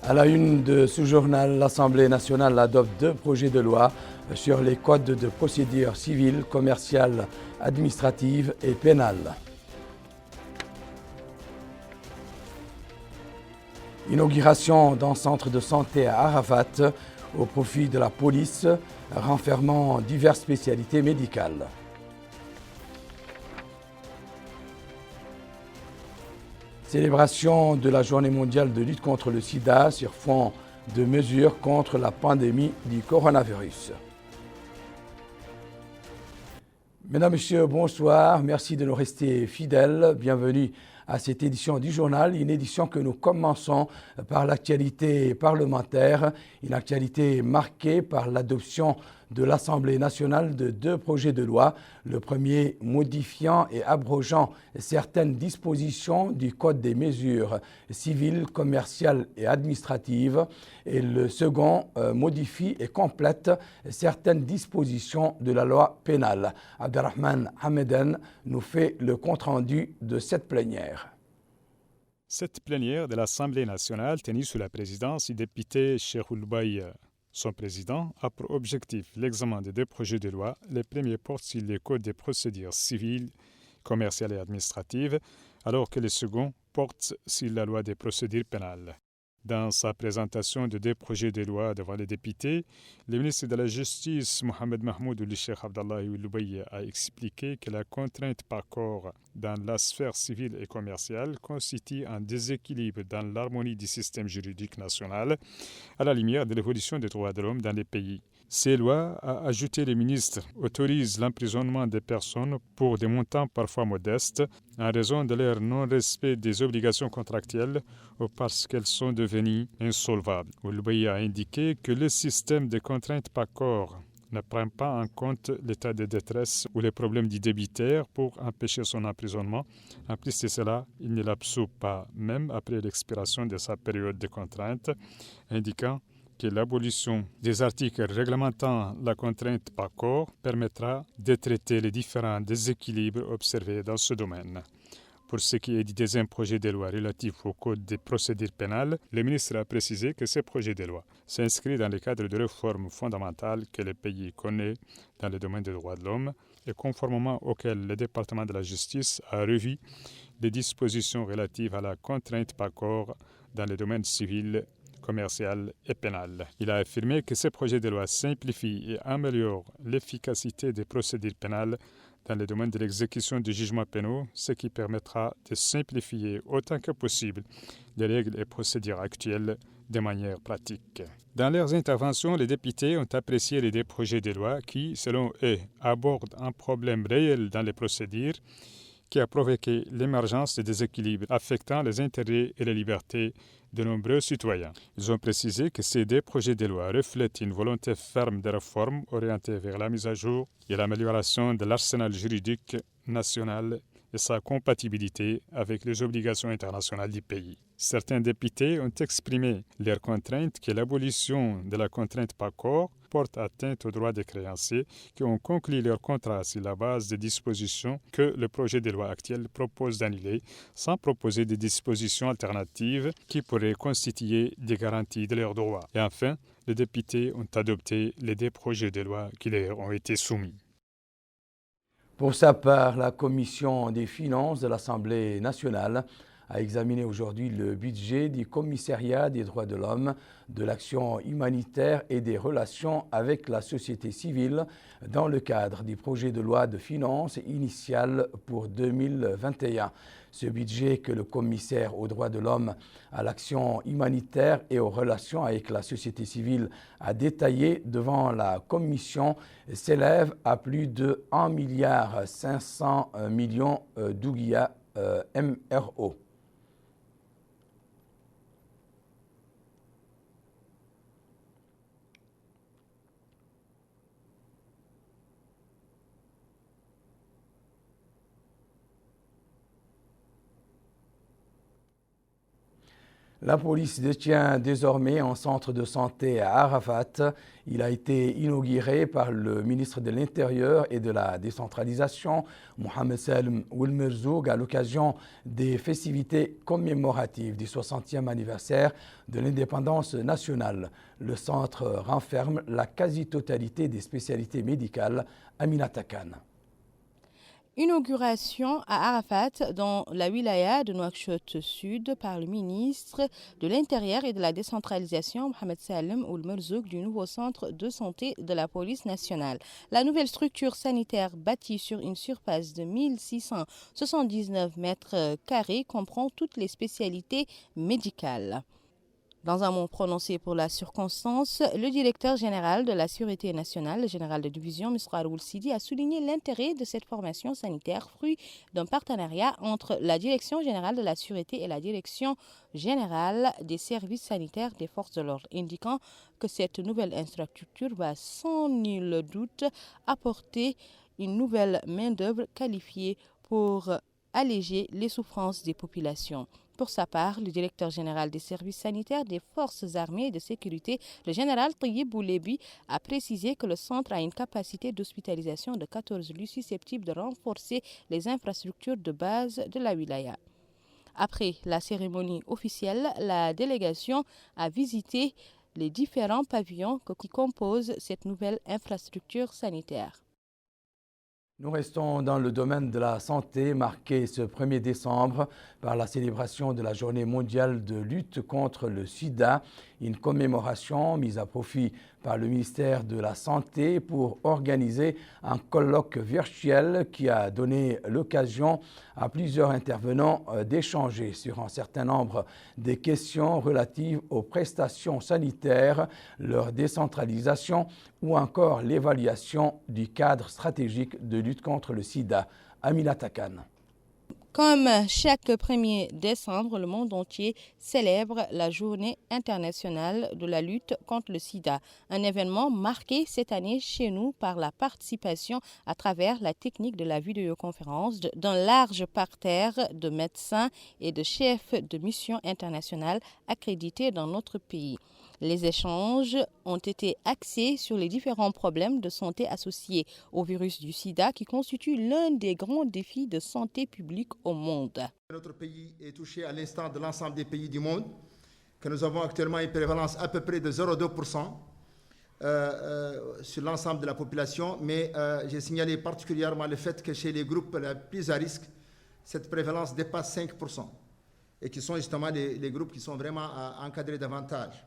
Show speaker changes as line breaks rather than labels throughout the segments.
À la une de ce journal, l'Assemblée nationale adopte 2 projets de loi sur les codes de procédure civile, commerciale, administrative et pénale. Inauguration d'un centre de santé à Arafat au profit de la police, renfermant diverses spécialités médicales. Célébration de la Journée mondiale de lutte contre le sida sur fond de mesures contre la pandémie du coronavirus. Mesdames, Messieurs, bonsoir. Merci de nous rester fidèles. Bienvenue à cette édition du journal, une édition que nous commençons par l'actualité parlementaire, une actualité marquée par l'adoption de l'Assemblée nationale de 2 projets de loi, le premier modifiant et abrogeant certaines dispositions du Code des mesures civiles, commerciales et administratives, et le second modifie et complète certaines dispositions de la loi pénale. Abderrahman Hameden nous fait le compte-rendu de cette plénière.
Cette plénière de l'Assemblée nationale, tenue sous la présidence du député Cheikh Oulbaï, son président, a pour objectif l'examen des 2 projets de loi. Les premiers portent sur les codes des procédures civiles, commerciales et administratives, alors que les seconds portent sur la loi des procédures pénales. Dans sa présentation de 2 projets de loi devant les députés, le ministre de la Justice, Mohamed Mahmoud Ould Cheikh Abdallahi Ould a expliqué que la contrainte par corps dans la sphère civile et commerciale constitue un déséquilibre dans l'harmonie du système juridique national à la lumière de l'évolution des droits de l'homme dans les pays. Ces lois, a ajouté le ministre, autorisent l'emprisonnement des personnes pour des montants parfois modestes en raison de leur non-respect des obligations contractuelles ou parce qu'elles sont devenues insolvables. Ould a indiqué que le système de contrainte par corps ne prend pas en compte l'état de détresse ou les problèmes du débiteur pour empêcher son emprisonnement. En plus de cela, il ne l'absout pas, même après l'expiration de sa période de contrainte, indiquant que l'abolition des articles réglementant la contrainte par corps permettra de traiter les différents déséquilibres observés dans ce domaine. Pour ce qui est du deuxième projet de loi relatif au Code des procédures pénales, le ministre a précisé que ce projet de loi s'inscrit dans le cadre de réformes fondamentales que le pays connaît dans le domaine des droits de l'homme et conformément auquel le département de la justice a revu les dispositions relatives à la contrainte par corps dans le domaine civil, commercial et pénal. Il a affirmé que ce projet de loi simplifie et améliore l'efficacité des procédures pénales dans le domaine de l'exécution des jugements pénaux, ce qui permettra de simplifier autant que possible les règles et procédures actuelles de manière pratique. Dans leurs interventions, les députés ont apprécié les 2 projets de loi qui, selon eux, abordent un problème réel dans les procédures qui a provoqué l'émergence de déséquilibres affectant les intérêts et les libertés de nombreux citoyens. Ils ont précisé que ces 2 projets de loi reflètent une volonté ferme de réforme orientée vers la mise à jour et l'amélioration de l'arsenal juridique national et sa compatibilité avec les obligations internationales du pays. Certains députés ont exprimé leur contrainte que l'abolition de la contrainte par corps porte atteinte aux droits des créanciers qui ont conclu leur contrat sur la base des dispositions que le projet de loi actuel propose d'annuler sans proposer des dispositions alternatives qui pourraient constituer des garanties de leurs droits. Et enfin, les députés ont adopté les 2 projets de loi qui leur ont été soumis.
Pour sa part, la Commission des finances de l'Assemblée nationale a examiné aujourd'hui le budget du Commissariat des droits de l'homme, de l'action humanitaire et des relations avec la société civile dans le cadre du projet de loi de finances initial pour 2021. Ce budget que le commissaire aux droits de l'homme, à l'action humanitaire et aux relations avec la société civile a détaillé devant la Commission s'élève à plus de 1,5 milliard d'ouguiya MRO. La police détient désormais un centre de santé à Arafat. Il a été inauguré par le ministre de l'Intérieur et de la décentralisation, Mohamed Salem Oulmerzoug, à l'occasion des festivités commémoratives du 60e anniversaire de l'indépendance nationale. Le centre renferme la quasi-totalité des spécialités médicales. Aminata Khan.
Inauguration à Arafat, dans la wilaya de Nouakchott Sud, par le ministre de l'Intérieur et de la décentralisation, Mohamed Salem Oulmerzoug, du nouveau centre de santé de la police nationale. La nouvelle structure sanitaire bâtie sur une surface de 1679 mètres carrés comprend toutes les spécialités médicales. Dans un mot prononcé pour la circonstance, le directeur général de la Sûreté nationale, le général de division, Misrar Oulsidi, a souligné l'intérêt de cette formation sanitaire, fruit d'un partenariat entre la Direction générale de la Sûreté et la Direction générale des services sanitaires des forces de l'ordre, indiquant que cette nouvelle infrastructure va sans nul doute apporter une nouvelle main-d'œuvre qualifiée pour alléger les souffrances des populations. Pour sa part, le directeur général des services sanitaires des forces armées et de sécurité, le général Tayyib Boulebi, a précisé que le centre a une capacité d'hospitalisation de 14 lits susceptibles de renforcer les infrastructures de base de la wilaya. Après la cérémonie officielle, la délégation a visité les différents pavillons qui composent cette nouvelle infrastructure sanitaire.
Nous restons dans le domaine de la santé, marqué ce 1er décembre par la célébration de la Journée mondiale de lutte contre le sida, une commémoration mise à profit par le ministère de la Santé pour organiser un colloque virtuel qui a donné l'occasion à plusieurs intervenants d'échanger sur un certain nombre des questions relatives aux prestations sanitaires, leur décentralisation ou encore l'évaluation du cadre stratégique de lutte contre le sida. Aminata Khan.
Comme chaque 1er décembre, le monde entier célèbre la Journée internationale de la lutte contre le sida. Un événement marqué cette année chez nous par la participation à travers la technique de la vidéoconférence d'un large parterre de médecins et de chefs de mission internationale accrédités dans notre pays. Les échanges ont été axés sur les différents problèmes de santé associés au virus du sida qui constitue l'un des grands défis de santé publique au monde.
Notre pays est touché à l'instant de l'ensemble des pays du monde, que nous avons actuellement une prévalence à peu près de 0,2% sur l'ensemble de la population, mais j'ai signalé particulièrement le fait que chez les groupes les plus à risque, cette prévalence dépasse 5% et qui sont justement les groupes qui sont vraiment encadrés davantage.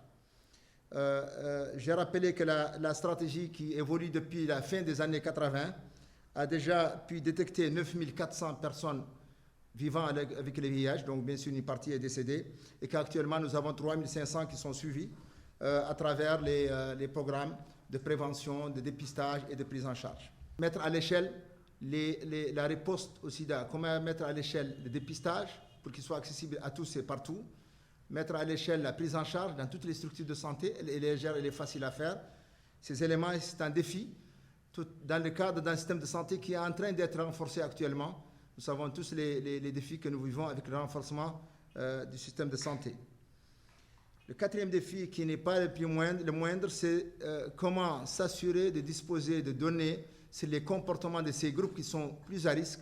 J'ai rappelé que la stratégie qui évolue depuis la fin des années 80 a déjà pu détecter 9400 personnes vivant avec le VIH, donc bien sûr une partie est décédée, et qu'actuellement nous avons 3500 qui sont suivis à travers les programmes de prévention, de dépistage et de prise en charge. Mettre à l'échelle la riposte au sida, comment mettre à l'échelle le dépistage pour qu'il soit accessible à tous et partout, mettre à l'échelle la prise en charge dans toutes les structures de santé, elle est légère, elle est facile à faire. Ces éléments, c'est un défi dans le cadre d'un système de santé qui est en train d'être renforcé actuellement. Nous savons tous les défis que nous vivons avec le renforcement du système de santé. Le quatrième défi, qui n'est pas le moindre, c'est comment s'assurer de disposer de données sur les comportements de ces groupes qui sont plus à risque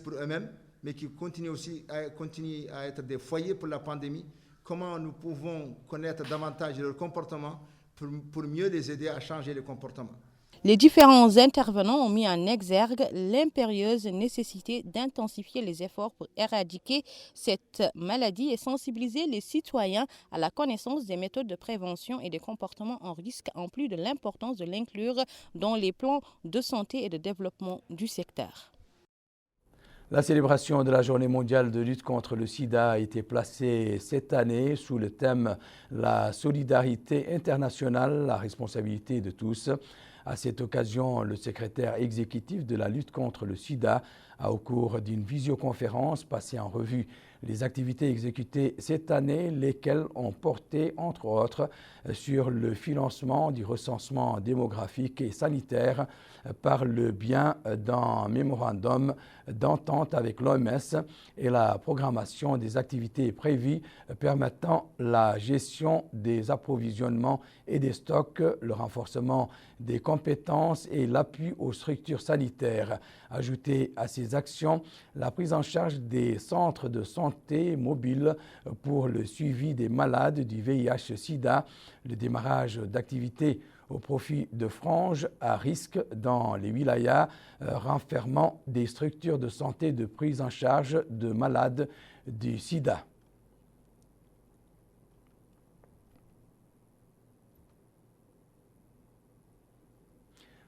pour eux-mêmes, mais qui continuent aussi à être des foyers pour la pandémie. Comment nous pouvons connaître davantage leur comportement pour mieux les aider à changer les comportements.
Les différents intervenants ont mis en exergue l'impérieuse nécessité d'intensifier les efforts pour éradiquer cette maladie et sensibiliser les citoyens à la connaissance des méthodes de prévention et des comportements en risque, en plus de l'importance de l'inclure dans les plans de santé et de développement du secteur.
La célébration de la Journée mondiale de lutte contre le sida a été placée cette année sous le thème « La solidarité internationale, la responsabilité de tous ». À cette occasion, le secrétaire exécutif de la lutte contre le sida a, au cours d'une visioconférence, passé en revue les activités exécutées cette année, lesquelles ont porté, entre autres, sur le financement du recensement démographique et sanitaire par le biais d'un mémorandum d'entente avec l'OMS et la programmation des activités prévues permettant la gestion des approvisionnements et des stocks, le renforcement des compétences et l'appui aux structures sanitaires. Ajouter à ces actions la prise en charge des centres de santé mobiles pour le suivi des malades du VIH-Sida, le démarrage d'activités au profit de franges à risque dans les wilayas, renfermant des structures de santé de prise en charge de malades du sida.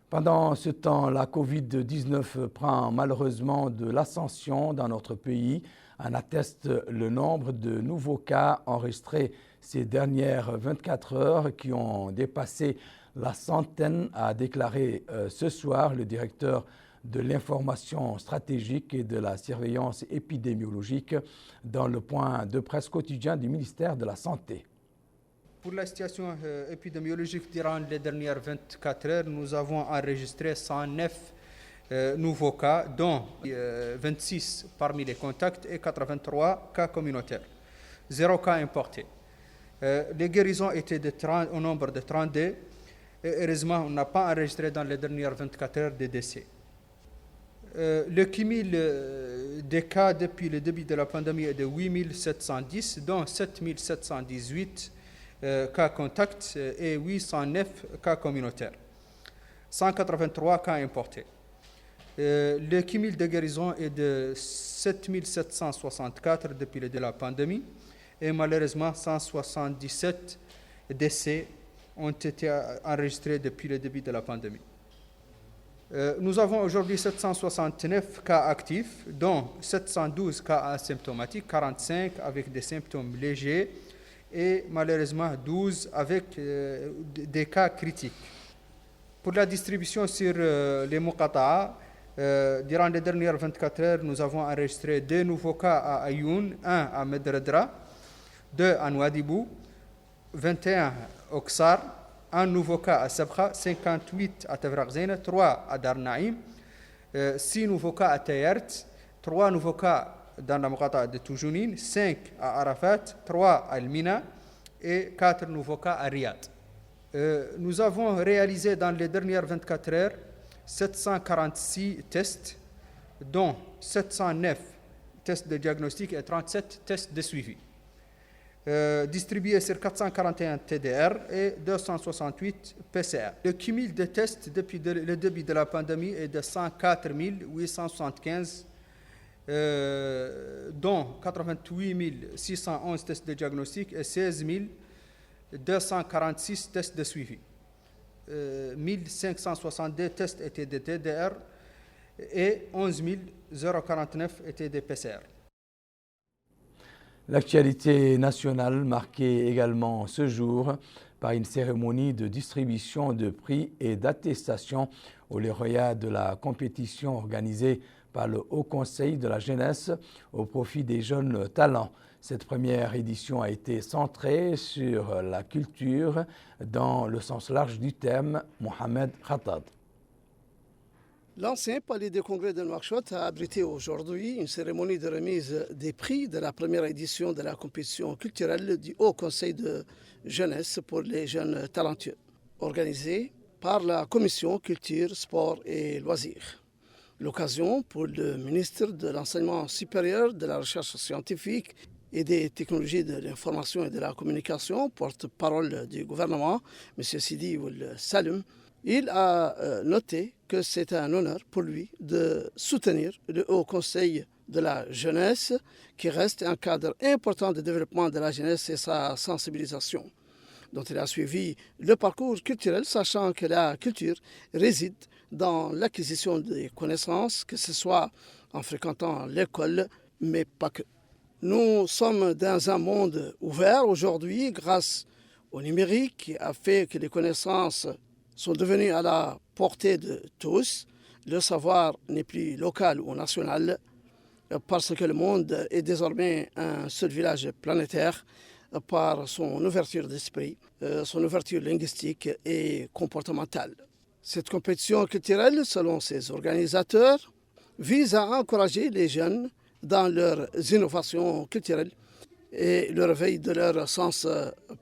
Pendant ce temps, la COVID-19 prend malheureusement de l'ascension dans notre pays. En atteste le nombre de nouveaux cas enregistrés ces dernières 24 heures qui ont dépassé la centaine, a déclaré ce soir le directeur de l'information stratégique et de la surveillance épidémiologique dans le point de presse quotidien du ministère de la Santé.
Pour la situation épidémiologique durant les dernières 24 heures, nous avons enregistré 109 nouveaux cas, dont 26 parmi les contacts et 83 cas communautaires. 0 cas importés. Les guérisons étaient au nombre de 32. Et heureusement, on n'a pas enregistré dans les dernières 24 heures de décès. Le cumul des cas depuis le début de la pandémie est de 8 710, dont 7 718 cas contacts et 809 cas communautaires. 183 cas importés. Le cumul de guérison est de 7 764 depuis le début de la pandémie et malheureusement 177 décès ont été enregistrés depuis le début de la pandémie. Nous avons aujourd'hui 769 cas actifs, dont 712 cas asymptomatiques, 45 avec des symptômes légers et malheureusement 12 avec des cas critiques. Pour la distribution sur les Muqata'a, durant les dernières 24 heures, nous avons enregistré 2 nouveaux cas à Ayoun, 1 à Medredra, 2 à Nouadhibou, 21 au Ksar, 1 nouveau cas à Sabkha, 58 à Tavraghzine, 3 à Dar Naïm, 6 nouveaux cas à Tayart, 3 nouveaux cas dans la Muqata'a de Toujounine, 5 à Arafat, 3 à El-Mina et 4 nouveaux cas à Riyad. Nous avons réalisé dans les dernières 24 heures 746 tests, dont 709 tests de diagnostic et 37 tests de suivi. Distribués sur 441 TDR et 268 PCR. Le cumul de tests depuis le début de la pandémie est de 104 875, dont 88 611 tests de diagnostic et 16 246 tests de suivi. 1562 tests étaient de TDR et 11 049 étaient de PCR.
L'actualité nationale marquée également ce jour par une cérémonie de distribution de prix et d'attestation aux lauréats de la compétition organisée par le Haut Conseil de la jeunesse au profit des jeunes talents. Cette première édition a été centrée sur la culture dans le sens large du terme. Mohamed Khattab.
L'ancien palais de congrès de Nouakchott a abrité aujourd'hui une cérémonie de remise des prix de la première édition de la compétition culturelle du Haut Conseil de jeunesse pour les jeunes talentueux, organisée par la Commission Culture, Sport et Loisirs. L'occasion pour le ministre de l'Enseignement supérieur, de la Recherche scientifique et des technologies de l'information et de la communication, porte-parole du gouvernement, M. Sidi Ould Salim. Il a noté que c'est un honneur pour lui de soutenir le Haut Conseil de la jeunesse, qui reste un cadre important de développement de la jeunesse et sa sensibilisation, dont il a suivi le parcours culturel, sachant que la culture réside dans l'acquisition des connaissances, que ce soit en fréquentant l'école, mais pas que. Nous sommes dans un monde ouvert aujourd'hui grâce au numérique qui a fait que les connaissances sont devenues à la portée de tous. Le savoir n'est plus local ou national. parce que le monde est désormais un seul village planétaire par son ouverture d'esprit, son ouverture linguistique et comportementale. Cette compétition culturelle, selon ses organisateurs, vise à encourager les jeunes dans leurs innovations culturelles et le réveil de leur sens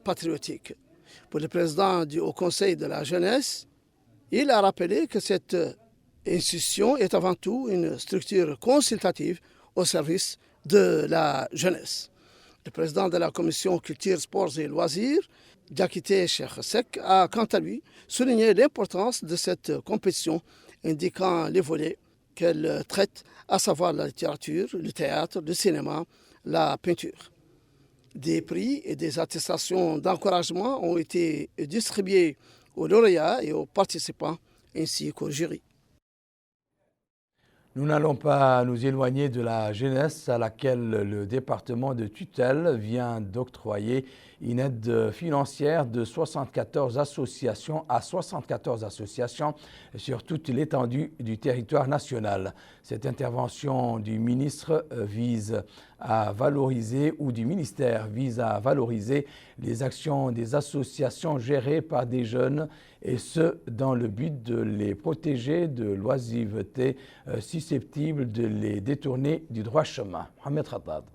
patriotique. Pour le président du Haut Conseil de la jeunesse, il a rappelé que cette institution est avant tout une structure consultative au service de la jeunesse. Le président de la commission culture, sports et loisirs, Diakité Cheikh Seck, a quant à lui souligné l'importance de cette compétition, indiquant les volets qu'elle traite, à savoir la littérature, le théâtre, le cinéma, la peinture. Des prix et des attestations d'encouragement ont été distribués aux lauréats et aux participants, ainsi qu'au jury.
Nous n'allons pas nous éloigner de la jeunesse à laquelle le département de tutelle vient d'octroyer une aide financière de 74 associations sur toute l'étendue du territoire national. Cette intervention du ministère vise à valoriser les actions des associations gérées par des jeunes, et ce, dans le but de les protéger de l'oisiveté susceptible de les détourner du droit chemin. Mohamed Khattab.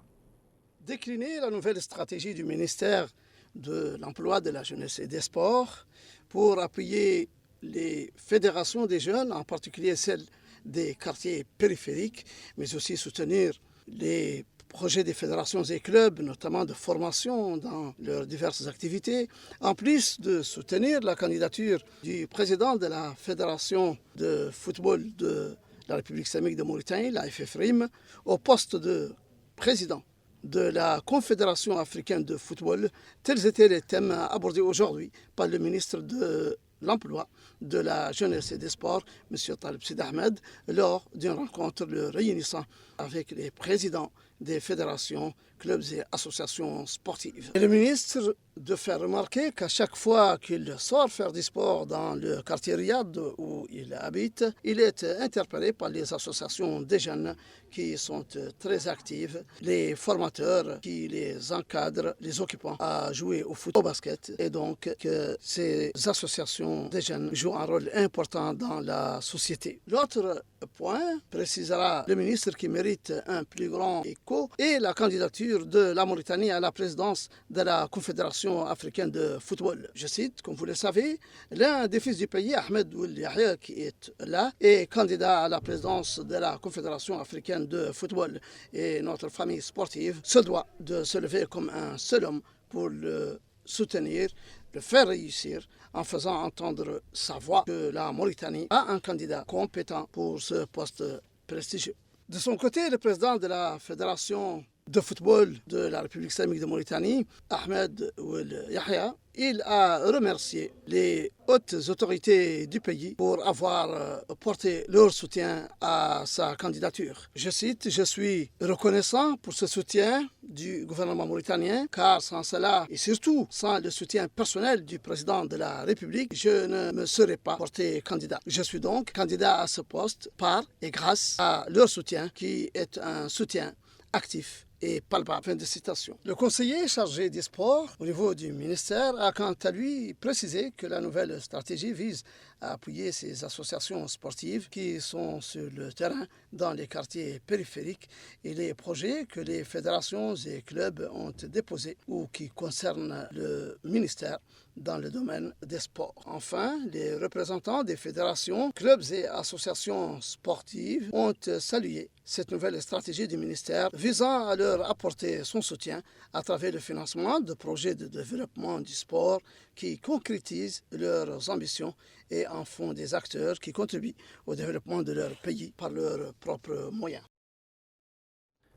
Décliner la nouvelle stratégie du ministère de l'Emploi, de la Jeunesse et des Sports pour appuyer les fédérations des jeunes, en particulier celles des quartiers périphériques, mais aussi soutenir les projets des fédérations et clubs, notamment de formation dans leurs diverses activités, en plus de soutenir la candidature du président de la Fédération de football de la République islamique de Mauritanie, la FFRIM, au poste de président de la Confédération africaine de football. Tels étaient les thèmes abordés aujourd'hui par le ministre de l'Emploi, de la Jeunesse et des Sports, M. Talib Sid Ahmed, lors d'une rencontre le réunissant avec les présidents des fédérations, clubs et associations sportives. Et le ministre de faire remarquer qu'à chaque fois qu'il sort faire du sport dans le quartier Riyad où il habite, il est interpellé par les associations des jeunes qui sont très actives, les formateurs qui les encadrent, les occupants à jouer au foot, au basket, et donc que ces associations des jeunes jouent un rôle important dans la société. L'autre point, précisera le ministre, qui mérite un plus grand écho, est la candidature de la Mauritanie à la présidence de la Confédération africaine de football. Je cite, comme vous le savez, l'un des fils du pays, Ahmed Ould Yahya, qui est là, est candidat à la présidence de la Confédération africaine de football. Et notre famille sportive se doit de se lever comme un seul homme pour le soutenir, le faire réussir, en faisant entendre sa voix que la Mauritanie a un candidat compétent pour ce poste prestigieux. De son côté, le président de la Fédération de football de la République islamique de Mauritanie, Ahmed Ould Yahya, il a remercié les hautes autorités du pays pour avoir porté leur soutien à sa candidature. Je cite, « Je suis reconnaissant pour ce soutien du gouvernement mauritanien, car sans cela, et surtout sans le soutien personnel du président de la République, je ne me serais pas porté candidat. Je suis donc candidat à ce poste par et grâce à leur soutien, qui est un soutien actif et palpable. » Fin de citation. Le conseiller chargé des sports au niveau du ministère a quant à lui précisé que la nouvelle stratégie vise à appuyer ces associations sportives qui sont sur le terrain dans les quartiers périphériques et les projets que les fédérations et clubs ont déposés ou qui concernent le ministère dans le domaine des sports. Enfin, les représentants des fédérations, clubs et associations sportives ont salué cette nouvelle stratégie du ministère visant à leur apporter son soutien à travers le financement de projets de développement du sport qui concrétisent leurs ambitions et en font des acteurs qui contribuent au développement de leur pays par leurs propres moyens.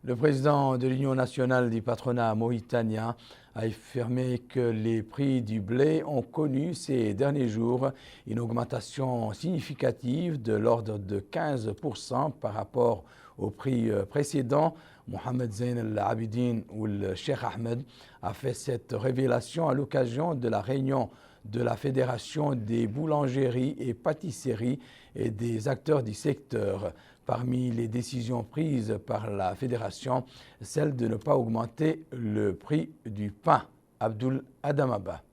Le président de l'Union nationale du patronat mauritanien a affirmé que les prix du blé ont connu ces derniers jours une augmentation significative de l'ordre de 15% par rapport au prix précédent. Mohamed Zain Al-Abidine ou le Cheikh Ahmed a fait cette révélation à l'occasion de la réunion de la Fédération des boulangeries et pâtisseries et des acteurs du secteur. Parmi les décisions prises par la fédération, celle de ne pas augmenter le prix du pain. Abdul Adamaba.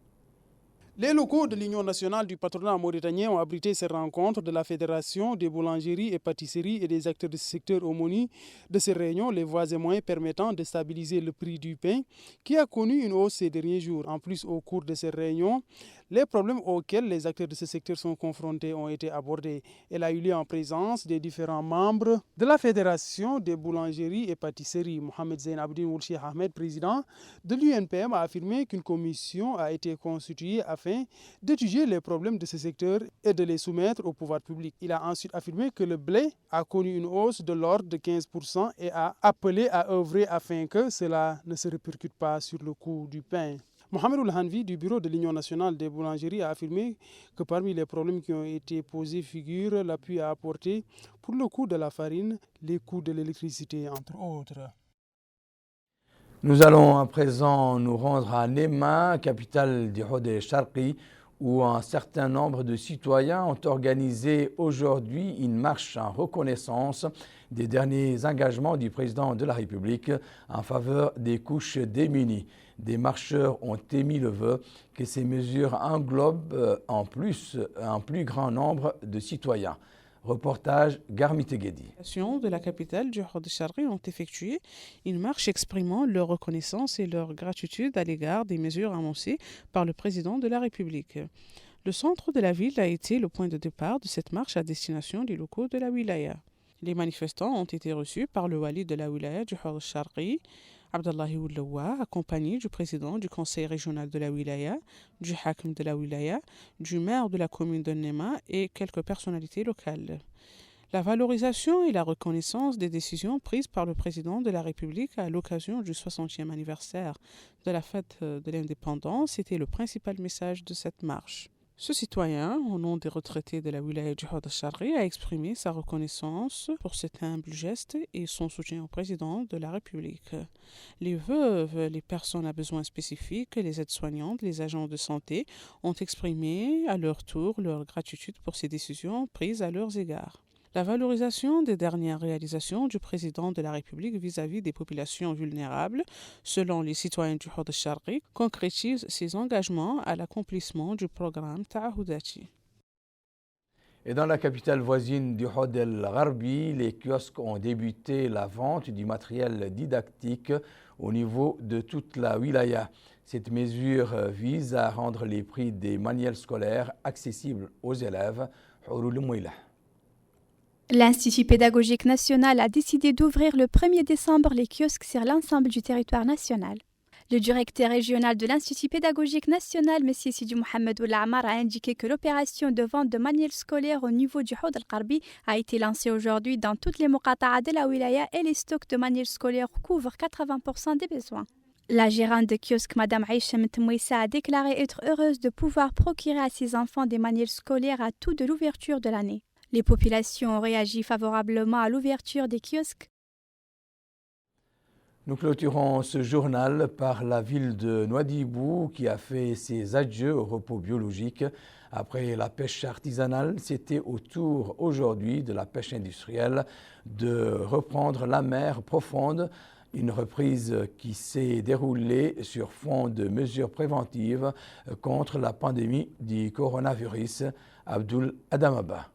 Les locaux de l'Union nationale du patronat mauritanien ont abrité ces rencontres de la Fédération des boulangeries et pâtisseries et des acteurs de ce secteur homonyme. De ces réunions, les voies et moyens permettant de stabiliser le prix du pain qui a connu une hausse ces derniers jours. En plus, au cours de ces réunions, les problèmes auxquels les acteurs de ce secteur sont confrontés ont été abordés. Elle a eu lieu en présence des différents membres de la Fédération des boulangeries et pâtisseries. Mohamed Zain Abdin Oulchi Ahmed, président de l'UNPM, a affirmé qu'une commission a été constituée afin d'étudier les problèmes de ce secteur et de les soumettre au pouvoir public. Il a ensuite affirmé que le blé a connu une hausse de l'ordre de 15% et a appelé à œuvrer afin que cela ne se répercute pas sur le coût du pain. Mohamed Oulhanvi du bureau de l'Union nationale des boulangeries a affirmé que parmi les problèmes qui ont été posés figure l'appui à apporter pour le coût de la farine, les coûts de l'électricité, entre autres.
Nous allons à présent nous rendre à Nema, capitale du Hod el-Sharqi, où un certain nombre de citoyens ont organisé aujourd'hui une marche en reconnaissance des derniers engagements du président de la République en faveur des couches démunies. Des marcheurs ont émis le vœu que ces mesures englobent en plus un plus grand nombre de citoyens. Reportage Garmi Teghedi.
Les populations de la capitale du Hod el-Sharqi ont effectué une marche exprimant leur reconnaissance et leur gratitude à l'égard des mesures annoncées par le président de la République. Le centre de la ville a été le point de départ de cette marche à destination des locaux de la wilaya. Les manifestants ont été reçus par le wali de la wilaya du Hod el-Sharqi, Abdallahi Oulawa, accompagné du président du conseil régional de la wilaya, du hakim de la wilaya, du maire de la commune de Nema et quelques personnalités locales. La valorisation et la reconnaissance des décisions prises par le président de la République à l'occasion du 60e anniversaire de la fête de l'indépendance était le principal message de cette marche. Ce citoyen, au nom des retraités de la wilaya du Hod el-Sharqi, a exprimé sa reconnaissance pour cet humble geste et son soutien au président de la République. Les veuves, les personnes à besoins spécifiques, les aides-soignantes, les agents de santé ont exprimé à leur tour leur gratitude pour ces décisions prises à leurs égards. La valorisation des dernières réalisations du président de la République vis-à-vis des populations vulnérables, selon les citoyens du Hod el-Sharqi, concrétise ses engagements à l'accomplissement du programme Ta'ahoudati.
Et dans la capitale voisine du Hod el-Gharbi, les kiosques ont débuté la vente du matériel didactique au niveau de toute la wilaya. Cette mesure vise à rendre les prix des manuels scolaires accessibles aux élèves.
L'Institut pédagogique national a décidé d'ouvrir le 1er décembre les kiosques sur l'ensemble du territoire national. Le directeur régional de l'Institut pédagogique national, M. Sidi Mohamed Oulamar, a indiqué que l'opération de vente de manuels scolaires au niveau du Hod el-Gharbi a été lancée aujourd'hui dans toutes les muqata'a de la wilaya et les stocks de manuels scolaires couvrent 80% des besoins. La gérante de kiosque, Mme Aïcha Mtmouissa, a déclaré être heureuse de pouvoir procurer à ses enfants des manuels scolaires à tout de l'ouverture de l'année. Les populations ont réagi favorablement à l'ouverture des kiosques.
Nous clôturons ce journal par la ville de Nouadhibou qui a fait ses adieux au repos biologique. Après la pêche artisanale, c'était au tour aujourd'hui de la pêche industrielle de reprendre la mer profonde. Une reprise qui s'est déroulée sur fond de mesures préventives contre la pandémie du coronavirus. Abdul Adamaba.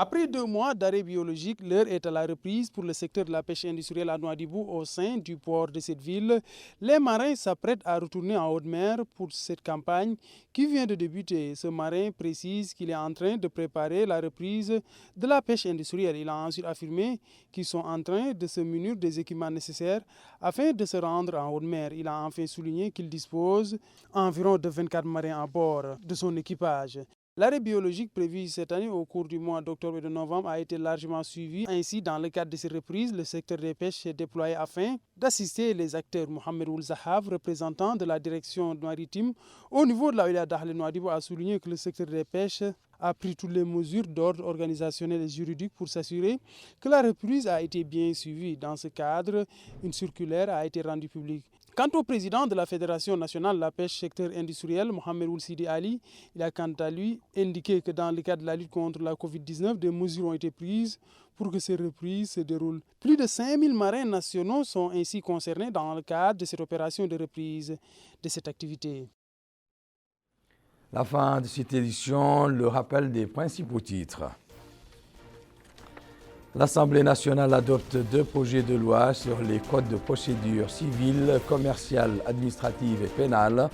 Après 2 mois d'arrêt biologique, l'heure est à la reprise pour le secteur de la pêche industrielle à Nouadhibou au sein du port de cette ville. Les marins s'apprêtent à retourner en haute mer pour cette campagne qui vient de débuter. Ce marin précise qu'il est en train de préparer la reprise de la pêche industrielle. Il a ensuite affirmé qu'ils sont en train de se munir des équipements nécessaires afin de se rendre en haute mer. Il a enfin souligné qu'il dispose environ de 24 marins à bord de son équipage. L'arrêt biologique prévu cette année au cours du mois d'octobre et de novembre a été largement suivi. Ainsi, dans le cadre de ces reprises, le secteur des pêches s'est déployé afin d'assister les acteurs. Mohamed Ould Zahav, représentant de la direction maritime au niveau de la wilaya d'Ahl Nouadhibou, a souligné que le secteur des pêches a pris toutes les mesures d'ordre organisationnel et juridique pour s'assurer que la reprise a été bien suivie. Dans ce cadre, une circulaire a été rendue publique. Quant au président de la Fédération nationale de la pêche secteur industriel, Mohamed Ould Sidi Ali, il a quant à lui indiqué que dans le cadre de la lutte contre la Covid-19, des mesures ont été prises pour que ces reprises se déroulent. Plus de 5000 marins nationaux sont ainsi concernés dans le cadre de cette opération de reprise de cette activité.
La fin de cette édition, le rappel des principaux titres. L'Assemblée nationale adopte 2 projets de loi sur les codes de procédure civile, commerciale, administrative et pénale.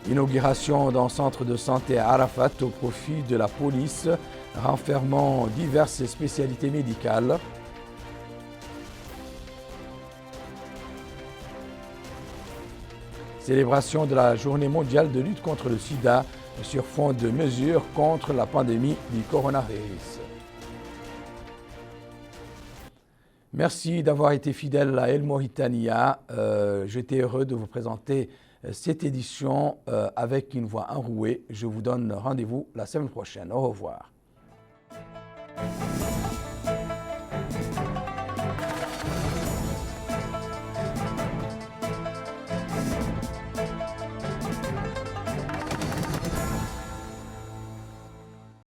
Inauguration d'un centre de santé à Arafat au profit de la police, renfermant diverses spécialités médicales. Célébration de la Journée mondiale de lutte contre le sida sur fond de mesures contre la pandémie du coronavirus. Merci d'avoir été fidèle à El Mauritania. J'étais heureux de vous présenter cette édition avec une voix enrouée. Je vous donne rendez-vous la semaine prochaine. Au revoir.